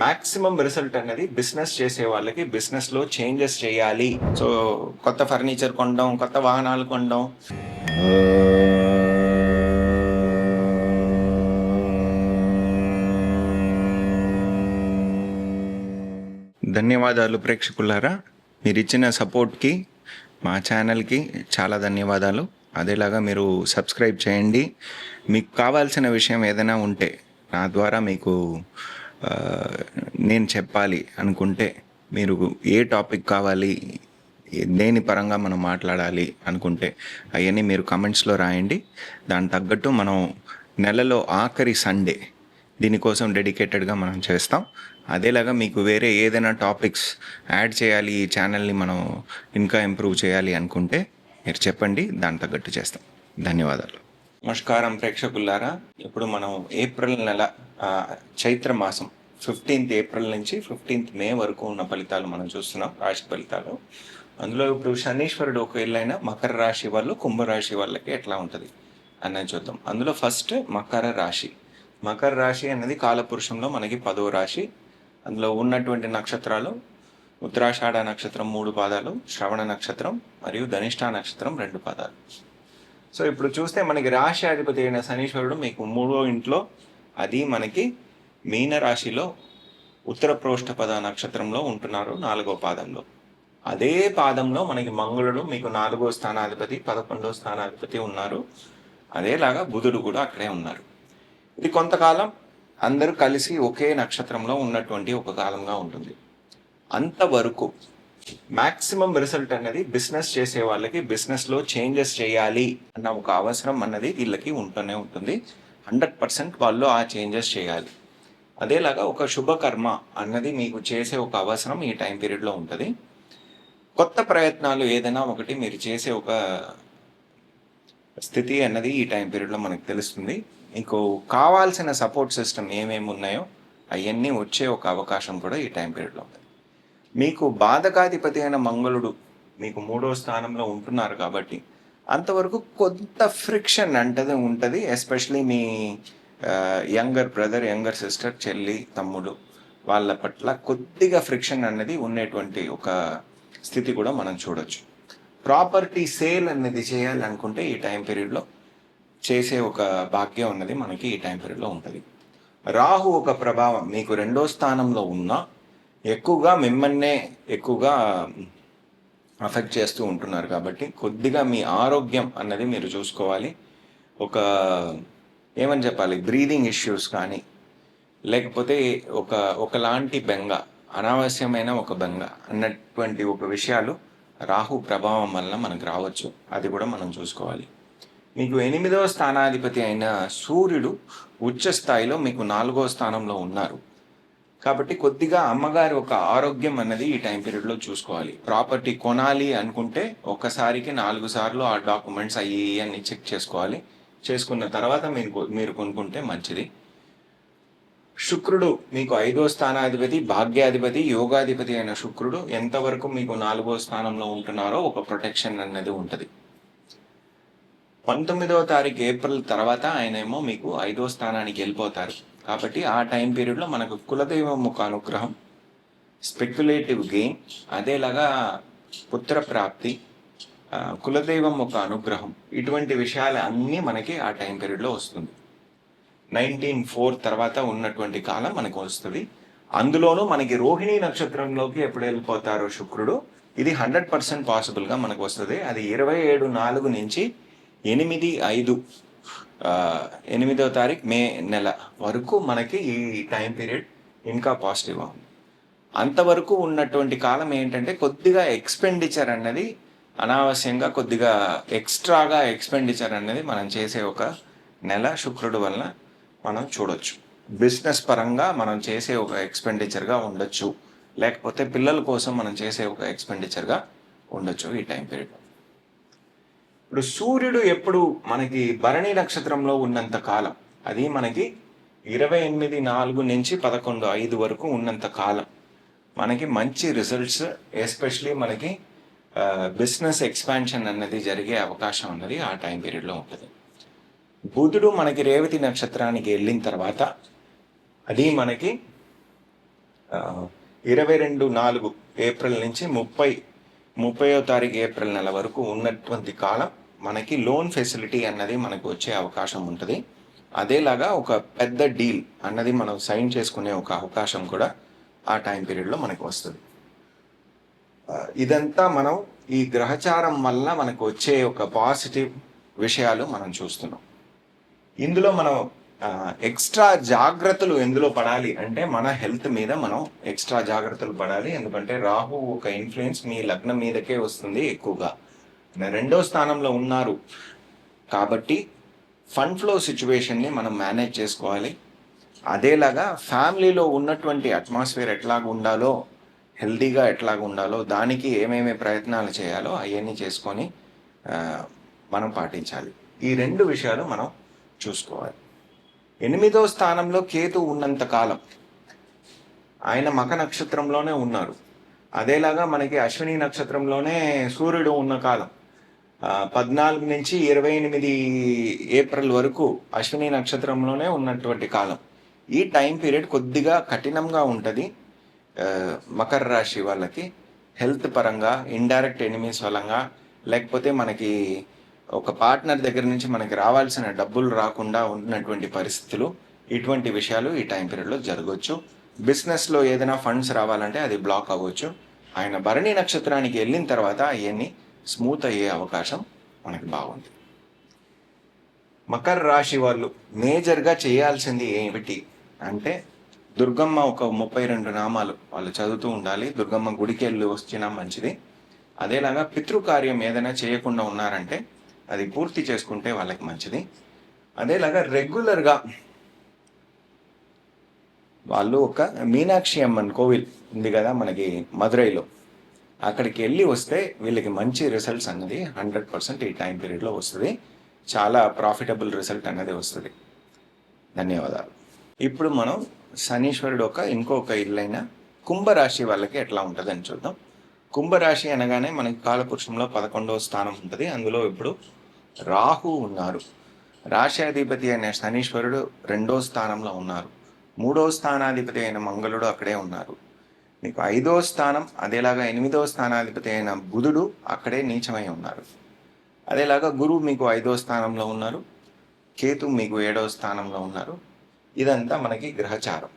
Maximum result అనేది business చేసే వాళ్ళకి బిజినెస్లో చేంజెస్ చేయాలి. సో కొత్త ఫర్నిచర్ కొనడం, కొత్త వాహనాలు కొనడం. ధన్యవాదాలు ప్రేక్షకులారా, మీరు ఇచ్చిన సపోర్ట్కి మా ఛానల్కి చాలా ధన్యవాదాలు. అదేలాగా మీరు సబ్స్క్రైబ్ చేయండి. మీకు కావాల్సిన విషయం ఏదైనా ఉంటే నా ద్వారా మీకు నేను చెప్పాలి అనుకుంటే, మీరు ఏ టాపిక్ కావాలి, దేని పరంగా మనం మాట్లాడాలి అనుకుంటే అవన్నీ మీరు కమెంట్స్లో రాయండి. దాని తగ్గట్టు మనం నెలలో ఆఖరి సండే దీనికోసం డెడికేటెడ్గా మనం చేస్తాం. అదేలాగా మీకు వేరే ఏదైనా టాపిక్స్ యాడ్ చేయాలి, ఈ ఛానల్ని మనం ఇంకా ఇంప్రూవ్ చేయాలి అనుకుంటే మీరు చెప్పండి, దాని తగ్గట్టు చేస్తాం. ధన్యవాదాలు. నమస్కారం ప్రేక్షకులారా, ఇప్పుడు మనం ఏప్రిల్ నెల చైత్ర మాసం 15th ఏప్రిల్ నుంచి 15th మే వరకు ఉన్న ఫలితాలు మనం చూస్తున్నాం, రాశి ఫలితాలు. అందులో ఇప్పుడు శనీశ్వరుడు ఒక వెళ్ళైనా మకర రాశి వాళ్ళు, కుంభరాశి వాళ్ళకి ఎట్లా ఉంటుంది అన్నది చూద్దాం. అందులో ఫస్ట్ మకర రాశి. మకర రాశి అనేది కాలపురుషంలో మనకి 10వ రాశి. అందులో ఉన్నటువంటి నక్షత్రాలు ఉత్తరాషాఢ నక్షత్రం 3 పాదాలు, శ్రవణ నక్షత్రం మరియు ధనిష్ఠా నక్షత్రం 2 పాదాలు. సో ఇప్పుడు చూస్తే మనకి రాశి అధిపతి అయిన శనీశ్వరుడు మీకు 3వ ఇంట్లో, అది మనకి మీన రాశిలో ఉత్తర ప్రోష్ఠపద నక్షత్రంలో ఉంటున్నారు, 4వ పాదంలో. అదే పాదంలో మనకి మంగళుడు మీకు 4వ స్థానాధిపతి, 11వ స్థానాధిపతి ఉన్నారు. అదేలాగా బుధుడు కూడా అక్కడే ఉన్నారు. ఇది కొంతకాలం అందరూ కలిసి ఒకే నక్షత్రంలో ఉన్నటువంటి ఒక కాలంగా ఉంటుంది. అంతవరకు మాక్సిమం రిజల్ట్ అనేది బిజినెస్ చేసే వాళ్ళకి బిజినెస్లో చేంజెస్ చేయాలి అన్న ఒక అవసరం అన్నది వీళ్ళకి ఉంటూనే ఉంటుంది. 100% వాళ్ళు ఆ చేంజెస్ చేయాలి. అదేలాగా ఒక శుభకర్మ అన్నది మీకు చేసే ఒక అవసరం ఈ టైం పీరియడ్లో ఉంటుంది. కొత్త ప్రయత్నాలు ఏదైనా ఒకటి మీరు చేసే ఒక స్థితి అన్నది ఈ టైం పీరియడ్లో మనకు తెలుస్తుంది. మీకు కావాల్సిన సపోర్ట్ సిస్టమ్ ఏమేమి ఉన్నాయో అవన్నీ వచ్చే ఒక అవకాశం కూడా ఈ టైం పీరియడ్లో ఉంటుంది. మీకు బాధకాధిపతి అయిన మంగళుడు మీకు 3వ స్థానంలో ఉంటున్నారు కాబట్టి అంతవరకు కొంత ఫ్రిక్షన్ అంటది ఉంటుంది. ఎస్పెషలీ మీ యంగర్ బ్రదర్, యంగర్ సిస్టర్, చెల్లి, తమ్ముడు వాళ్ళ పట్ల కొద్దిగా ఫ్రిక్షన్ అన్నది ఉండేటువంటి ఒక స్థితి కూడా మనం చూడొచ్చు. ప్రాపర్టీ సేల్ అనేది చేయాలనుకుంటే ఈ టైం పీరియడ్లో చేసే ఒక భాగ్యం అన్నది మనకి ఈ టైం పీరియడ్లో ఉంటుంది. రాహు ఒక ప్రభావం మీకు 2వ స్థానంలో ఉన్నా ఎక్కువగా మిమ్మల్నే ఎక్కువగా అఫెక్ట్ చేస్తూ ఉంటున్నారు కాబట్టి కొద్దిగా మీ ఆరోగ్యం అన్నది మీరు చూసుకోవాలి. ఏమని చెప్పాలి, బ్రీదింగ్ ఇష్యూస్ కానీ లేకపోతే ఒకలాంటి బెంగ, అనావశ్యమైన ఒక బెంగ అన్నటువంటి ఒక విషయాలు రాహు ప్రభావం వలన మనకు రావచ్చు. అది కూడా మనం చూసుకోవాలి. మీకు 8వ స్థానాధిపతి అయిన సూర్యుడు ఉచ్చ స్థాయిలో మీకు 4వ స్థానంలో ఉన్నారు కాబట్టి కొద్దిగా అమ్మగారి ఒక ఆరోగ్యం అన్నది ఈ టైం పీరియడ్లో చూసుకోవాలి. ప్రాపర్టీ కొనాలి అనుకుంటే ఒక్కసారికి 4 సార్లు ఆ డాక్యుమెంట్స్ అన్నీ చెక్ చేసుకోవాలి. చేసుకున్న తర్వాత మీరు కొనుక్కుంటే మంచిది. శుక్రుడు మీకు 5వ స్థానాధిపతి, భాగ్యాధిపతి, యోగాధిపతి అయిన శుక్రుడు ఎంతవరకు మీకు 4వ స్థానంలో ఉంటున్నారో ఒక ప్రొటెక్షన్ అనేది ఉంటుంది. 19వ తారీఖు ఏప్రిల్ తర్వాత ఆయన ఏమో మీకు 5వ స్థానానికి వెళ్ళిపోతారు కాబట్టి ఆ టైం పీరియడ్లో మనకు కులదైవం ఒక అనుగ్రహం, స్పెక్యులేటివ్ గెయిన్, అదేలాగా పుత్ర ప్రాప్తి, కులదైవం ఒక అనుగ్రహం, ఇటువంటి విషయాలు అన్నీ మనకి ఆ టైం పీరియడ్లో వస్తుంది. 1904 తర్వాత ఉన్నటువంటి కాలం మనకు వస్తుంది. అందులోనూ మనకి రోహిణీ నక్షత్రంలోకి ఎప్పుడు వెళ్ళిపోతారో శుక్రుడు, ఇది 100% పాసిబుల్గా మనకు వస్తుంది. అది 27/4 నుంచి 8వ తారీఖు మే నెల వరకు మనకి ఈ టైం పీరియడ్ ఇంకా పాజిటివ్గా ఉంది. అంతవరకు ఉన్నటువంటి కాలం ఏంటంటే కొద్దిగా ఎక్స్పెండిచర్ అన్నది అనావశ్యంగా, కొద్దిగా ఎక్స్ట్రాగా ఎక్స్పెండిచర్ అనేది మనం చేసే ఒక నెల శుక్రుడు వలన మనం చూడొచ్చు. బిజినెస్ పరంగా మనం చేసే ఒక ఎక్స్పెండిచర్గా ఉండొచ్చు, లేకపోతే పిల్లల కోసం మనం చేసే ఒక ఎక్స్పెండిచర్గా ఉండొచ్చు ఈ టైం పీరియడ్. ఇప్పుడు సూర్యుడు ఎప్పుడు మనకి భరణి నక్షత్రంలో ఉన్నంత కాలం, అది మనకి 28/4 నుంచి 11/5 వరకు ఉన్నంత కాలం మనకి మంచి రిజల్ట్స్, ఎస్పెషలీ మనకి బిజినెస్ ఎక్స్పాన్షన్ అన్నది జరిగే అవకాశం అన్నది ఆ టైం పీరియడ్లో ఉంటుంది. బుధుడు మనకి రేవతి నక్షత్రానికి వెళ్ళిన తర్వాత అది మనకి 22/4 ఏప్రిల్ నుంచి 30వ తారీఖు ఏప్రిల్ నెల వరకు ఉన్నటువంటి కాలం మనకి లోన్ ఫెసిలిటీ అన్నది మనకు వచ్చే అవకాశం ఉంటుంది. అదేలాగా ఒక పెద్ద డీల్ అన్నది మనం సైన్ చేసుకునే ఒక అవకాశం కూడా ఆ టైం పీరియడ్లో మనకు వస్తుంది. ఇదంతా మనం ఈ గ్రహచారం వల్ల మనకు వచ్చే ఒక పాజిటివ్ విషయాలు మనం చూస్తున్నాం. ఇందులో మనం ఎక్స్ట్రా జాగ్రత్తలు ఎందులో పడాలి అంటే మన హెల్త్ మీద మనం ఎక్స్ట్రా జాగ్రత్తలు పడాలి. ఎందుకంటే రాహు ఒక ఇన్ఫ్లుయెన్స్ మీ లగ్నం మీదకే వస్తుంది ఎక్కువగా. 2వ స్థానంలో ఉన్నారు కాబట్టి ఫండ్ ఫ్లో సిచ్యువేషన్ని మనం మేనేజ్ చేసుకోవాలి. అదేలాగా ఫ్యామిలీలో ఉన్నటువంటి అట్మాస్ఫియర్ ఎట్లాగ ఉండాలో, హెల్తీగా ఎట్లాగ ఉండాలో, దానికి ఏమేమి ప్రయత్నాలు చేయాలో అవన్నీ చేసుకొని మనం పాటించాలి. ఈ 2 విషయాలు మనం చూసుకోవాలి. 8వ స్థానంలో కేతు ఉన్నంత కాలం ఆయన మఖ నక్షత్రంలోనే ఉన్నారు. అదేలాగా మనకి అశ్విని నక్షత్రంలోనే సూర్యుడు ఉన్న కాలం 14 నుంచి 28 ఏప్రిల్ వరకు అశ్విని నక్షత్రంలోనే ఉన్నటువంటి కాలం. ఈ టైం పీరియడ్ కొద్దిగా కఠినంగా ఉంటుంది మకర రాశి వాళ్ళకి. హెల్త్ పరంగా, ఇండైరెక్ట్ ఎనిమీస్ వలంగా, లేకపోతే మనకి ఒక పార్ట్నర్ దగ్గర నుంచి మనకి రావాల్సిన డబ్బులు రాకుండా ఉన్నటువంటి పరిస్థితులు, ఇటువంటి విషయాలు ఈ టైం పీరియడ్లో జరగవచ్చు. బిజినెస్లో ఏదైనా ఫండ్స్ రావాలంటే అది బ్లాక్ అవ్వచ్చు. ఆయన భరణి నక్షత్రానికి వెళ్ళిన తర్వాత అవన్నీ స్మూత్ అయ్యే అవకాశం మనకి బాగుంది. మకర రాశి వాళ్ళు మేజర్గా చేయాల్సింది ఏమిటి అంటే, దుర్గమ్మ ఒక 32 నామాలు వాళ్ళు చదువుతూ ఉండాలి. దుర్గమ్మ గుడికి వెళ్ళి వచ్చినా మంచిది. అదేలాగా పితృకార్యం ఏదైనా చేయకుండా ఉన్నారంటే అది పూర్తి చేసుకుంటే వాళ్ళకి మంచిది. అదేలాగా రెగ్యులర్గా వాళ్ళు ఒక మీనాక్షి అమ్మన్ కోవిల్ ఉంది కదా మనకి మదురైలో, అక్కడికి వెళ్ళి వస్తే వీళ్ళకి మంచి రిజల్ట్స్ అన్నది 100% ఈ టైం పీరియడ్లో వస్తుంది. చాలా ప్రాఫిటబుల్ రిజల్ట్ అన్నది వస్తుంది. ధన్యవాదాలు. ఇప్పుడు మనం శనీశ్వరుడు ఇంకొక ఇల్లైన కుంభరాశి వాళ్ళకి ఎట్లా ఉంటుందని చూద్దాం. కుంభరాశి అనగానే మనకి కాలపురుషంలో 11వ స్థానం ఉంటుంది. అందులో ఇప్పుడు రాహు ఉన్నారు. రాశ్యాధిపతి అయిన శనీశ్వరుడు 2వ స్థానంలో ఉన్నారు. 3వ స్థానాధిపతి అయిన మంగళుడు అక్కడే ఉన్నారు. మీకు 5వ స్థానం, అదేలాగా 8వ స్థానాధిపతి అయిన బుధుడు అక్కడే నీచమై ఉన్నారు. అదేలాగా గురువు మీకు 5వ స్థానంలో ఉన్నారు. కేతు మీకు 7వ స్థానంలో ఉన్నారు. ఇదంతా మనకి గ్రహచారం.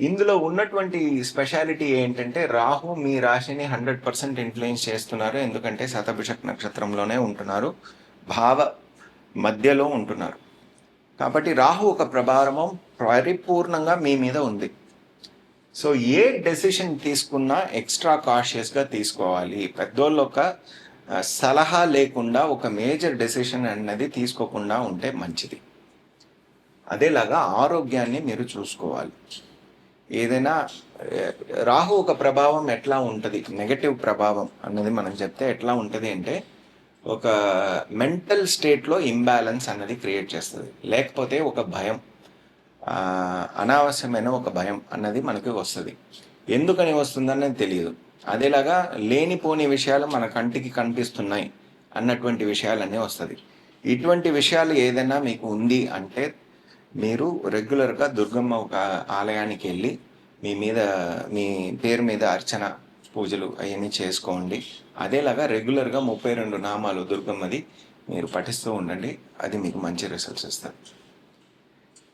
ఇందులో ఉన్నటువంటి స్పెషాలిటీ ఏంటంటే, రాహు మీ రాశిని 100% ఇన్ఫ్లుయెన్స్ చేస్తున్నారు. ఎందుకంటే శతభిషక్ నక్షత్రంలోనే ఉంటున్నారు, భావ మధ్యలో ఉంటున్నారు. కాబట్టి రాహు ఒక ప్రభావం పరిపూర్ణంగా మీ మీద ఉంది. సో ఏ డెసిషన్ తీసుకున్నా ఎక్స్ట్రా కాషియస్గా తీసుకోవాలి. పెద్దోళ్ళు ఒక సలహా లేకుండా ఒక మేజర్ డెసిషన్ అన్నది తీసుకోకుండా ఉంటే మంచిది. అదేలాగా ఆరోగ్యాన్ని మీరు చూసుకోవాలి. ఏదైనా రాహు ఒక ప్రభావం ఎట్లా ఉంటుంది, నెగటివ్ ప్రభావం అన్నది మనం చెప్తే ఎట్లా ఉంటుంది అంటే, ఒక మెంటల్ స్టేట్లో ఇంబ్యాలెన్స్ అన్నది క్రియేట్ చేస్తుంది. లేకపోతే ఒక భయం, అనవసరమైన ఒక భయం అన్నది మనకి వస్తుంది. ఎందుకని వస్తుందన్నది తెలియదు. అదేలాగా లేనిపోని విషయాలు మన కంటికి కనిపిస్తున్నాయి అన్నటువంటి విషయాలన్నీ వస్తుంది. ఇటువంటి విషయాలు ఏదైనా మీకు ఉంది అంటే మీరు రెగ్యులర్గా దుర్గమ్మ ఒక ఆలయానికి వెళ్ళి మీ పేరు మీద అర్చన పూజలు అవన్నీ చేసుకోండి. అదేలాగా రెగ్యులర్గా 32 నామాలు దుర్గమ్మది మీరు పఠిస్తూ ఉండండి. అది మీకు మంచి రిజల్ట్స్ ఇస్తుంది.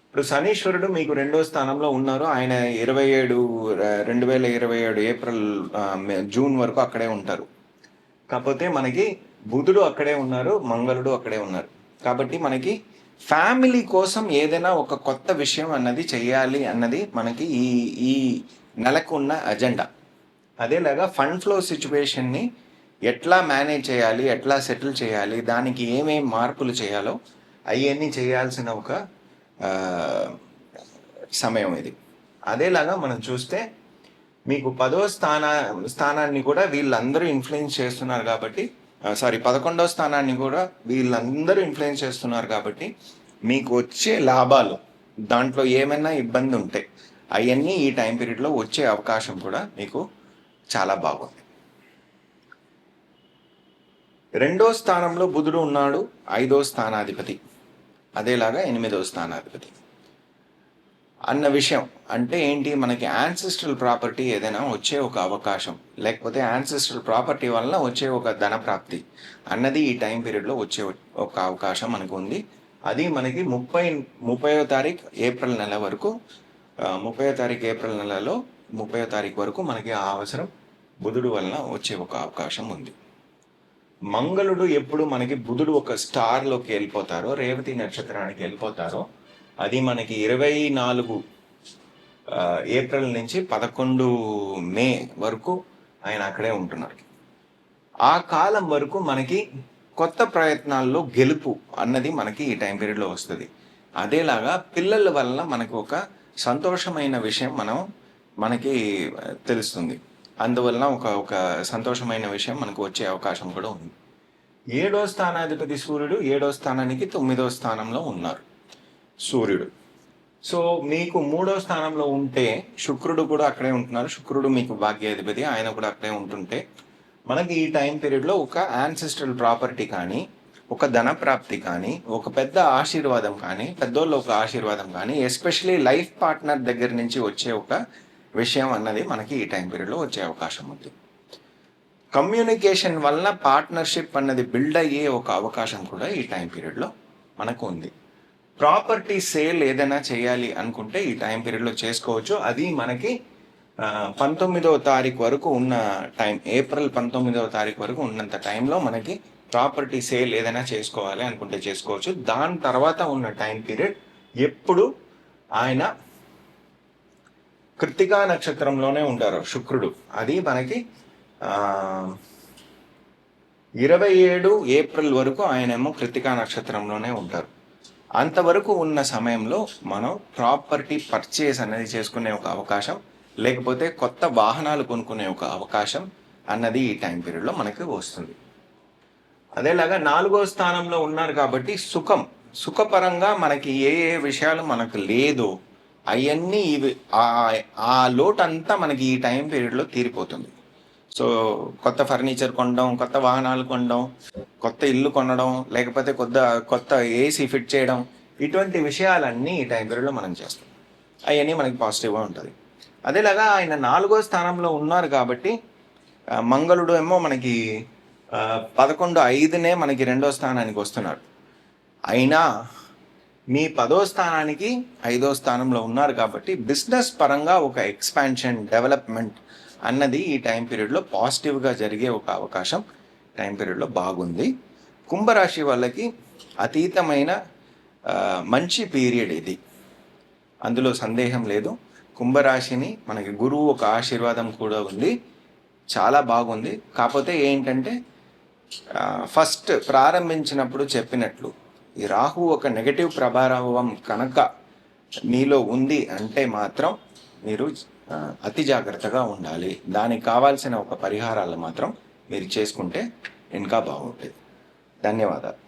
ఇప్పుడు శనీశ్వరుడు మీకు 2వ స్థానంలో ఉన్నారు. ఆయన 2027 ఏప్రిల్ జూన్ వరకు అక్కడే ఉంటారు. కాకపోతే మనకి బుధుడు అక్కడే ఉన్నారు, మంగళుడు అక్కడే ఉన్నారు. కాబట్టి మనకి ఫ్యామిలీ కోసం ఏదైనా ఒక కొత్త విషయం అన్నది చేయాలి అన్నది మనకి ఈ నెలకు ఉన్న అజెండా. అదేలాగా ఫండ్ ఫ్లో సిచ్యువేషన్ని ఎట్లా మేనేజ్ చేయాలి, ఎట్లా సెటిల్ చేయాలి, దానికి ఏమేమి మార్పులు చేయాలో అవన్నీ చేయాల్సిన ఒక సమయం ఇది. అదేలాగా మనం చూస్తే మీకు 10వ స్థానాన్ని కూడా వీళ్ళందరూ ఇన్ఫ్లుయెన్స్ చేస్తున్నారు కాబట్టి 11వ స్థానాన్ని కూడా వీళ్ళందరూ ఇన్ఫ్లుయెన్స్ చేస్తున్నారు కాబట్టి మీకు వచ్చే లాభాలు, దాంట్లో ఏమైనా ఇబ్బంది ఉంటే అవన్నీ ఈ టైం పీరియడ్లో వచ్చే అవకాశం కూడా మీకు చాలా బాగుంది. 2వ స్థానంలో బుధుడు ఉన్నాడు, 5వ స్థానాధిపతి, అదేలాగా 8వ స్థానాధిపతి. అన్న విషయం. అంటే ఏంటి, మనకి యాన్సిస్ట్రల్ ప్రాపర్టీ ఏదైనా వచ్చే ఒక అవకాశం, లేకపోతే యాన్సిస్ట్రల్ ప్రాపర్టీ వలన వచ్చే ఒక ధన ప్రాప్తి అన్నది ఈ టైం పీరియడ్లో వచ్చే ఒక అవకాశం మనకు ఉంది. అది మనకి 30వ తారీఖు ఏప్రిల్ నెల వరకు, 30వ తారీఖు ఏప్రిల్ నెలలో 30వ తారీఖు వరకు మనకి ఆ అవసరం బుధుడు వలన వచ్చే ఒక అవకాశం ఉంది. మంగళుడు ఎప్పుడు మనకి బుధుడు ఒక స్టార్లోకి వెళ్ళిపోతారో, రేవతి నక్షత్రానికి వెళ్ళిపోతారో, అది మనకి 24 ఏప్రిల్ నుంచి 11 మే వరకు ఆయన అక్కడే ఉంటున్నారు. ఆ కాలం వరకు మనకి కొత్త ప్రయత్నాల్లో గెలుపు అన్నది మనకి ఈ టైం పీరియడ్లో వస్తుంది. అదేలాగా పిల్లల వల్ల మనకు ఒక సంతోషమైన విషయం మనకి తెలుస్తుంది. అందువలన ఒక సంతోషమైన విషయం మనకు వచ్చే అవకాశం కూడా ఉంది. 7వ స్థానాధిపతి సూర్యుడు 7వ స్థానానికి 9వ స్థానంలో ఉన్నారు సూర్యుడు. సో మీకు 3వ స్థానంలో ఉంటే శుక్రుడు కూడా అక్కడే ఉంటున్నారు. శుక్రుడు మీకు భాగ్యాధిపతి, ఆయన కూడా అక్కడే ఉంటుంటే మనకి ఈ టైం పీరియడ్లో ఒక యాన్సిస్ట్రల్ ప్రాపర్టీ కానీ, ఒక ధన ప్రాప్తి కానీ, ఒక పెద్ద ఆశీర్వాదం కానీ, పెద్దోళ్ళు ఒక ఆశీర్వాదం కానీ, ఎస్పెషలీ లైఫ్ పార్ట్నర్ దగ్గర నుంచి వచ్చే ఒక విషయం అన్నది మనకి ఈ టైం పీరియడ్లో వచ్చే అవకాశం ఉంది. కమ్యూనికేషన్ వలన పార్ట్నర్షిప్ అన్నది బిల్డ్ అయ్యే ఒక అవకాశం కూడా ఈ టైం పీరియడ్లో మనకు ఉంది. ప్రాపర్టీ సేల్ ఏదైనా చేయాలి అనుకుంటే ఈ టైం పీరియడ్లో చేసుకోవచ్చు. అది మనకి 19వ తారీఖు వరకు ఉన్న టైం, ఏప్రిల్ 19వ తారీఖు వరకు ఉన్నంత టైంలో మనకి ప్రాపర్టీ సేల్ ఏదైనా చేసుకోవాలి అనుకుంటే చేసుకోవచ్చు. దాని తర్వాత ఉన్న టైం పీరియడ్ ఎప్పుడు ఆయన కృత్తికా నక్షత్రంలోనే ఉంటారు శుక్రుడు. అది మనకి 27 ఏప్రిల్ వరకు ఆయనేమో కృత్తికా నక్షత్రంలోనే ఉంటారు. అంతవరకు ఉన్న సమయంలో మనం ప్రాపర్టీ పర్చేస్ అనేది చేసుకునే ఒక అవకాశం, లేకపోతే కొత్త వాహనాలు కొనుక్కునే ఒక అవకాశం అన్నది ఈ టైం పీరియడ్లో మనకి వస్తుంది. అదేలాగా 4వ స్థానంలో ఉన్నారు కాబట్టి సుఖపరంగా మనకి ఏ విషయాలు మనకు లేదో అవన్నీ ఆ లోటు అంతా మనకి ఈ టైం పీరియడ్లో తీరిపోతుంది. సో కొత్త ఫర్నిచర్ కొనడం, కొత్త వాహనాలు కొనడం, కొత్త ఇల్లు కొనడం, లేకపోతే కొత్త ఏసీ ఫిట్ చేయడం, ఇటువంటి విషయాలన్నీ ఈ టైం పీరియడ్లో మనం చేస్తాం. అవన్నీ మనకి పాజిటివ్గా ఉంటుంది. అదేలాగా ఆయన 4వ స్థానంలో ఉన్నారు కాబట్టి మంగళుడు ఏమో మనకి 11/5 మనకి 2వ స్థానానికి వస్తున్నాడు. అయినా మీ 10వ స్థానానికి 5వ స్థానంలో ఉన్నారు కాబట్టి బిజినెస్ పరంగా ఒక ఎక్స్పాన్షన్, డెవలప్మెంట్ అన్నది ఈ టైం పీరియడ్లో పాజిటివ్గా జరిగే ఒక అవకాశం టైం పీరియడ్లో బాగుంది. కుంభరాశి వాళ్ళకి అతీతమైన మంచి పీరియడ్ ఇది, అందులో సందేహం లేదు. కుంభరాశిని మనకి గురువు ఒక ఆశీర్వాదం కూడా ఉంది, చాలా బాగుంది. కాకపోతే ఏంటంటే ఫస్ట్ ప్రారంభించినప్పుడు చెప్పినట్లు ఈ రాహు ఒక నెగటివ్ ప్రభావం కనుక మీలో ఉంది అంటే మాత్రం మీరు అతి జాగ్రత్తగా ఉండాలి. దానికి కావాల్సిన ఒక పరిహారాలు మాత్రం మీరు చేసుకుంటే ఇంకా బాగుంటుంది. ధన్యవాదాలు.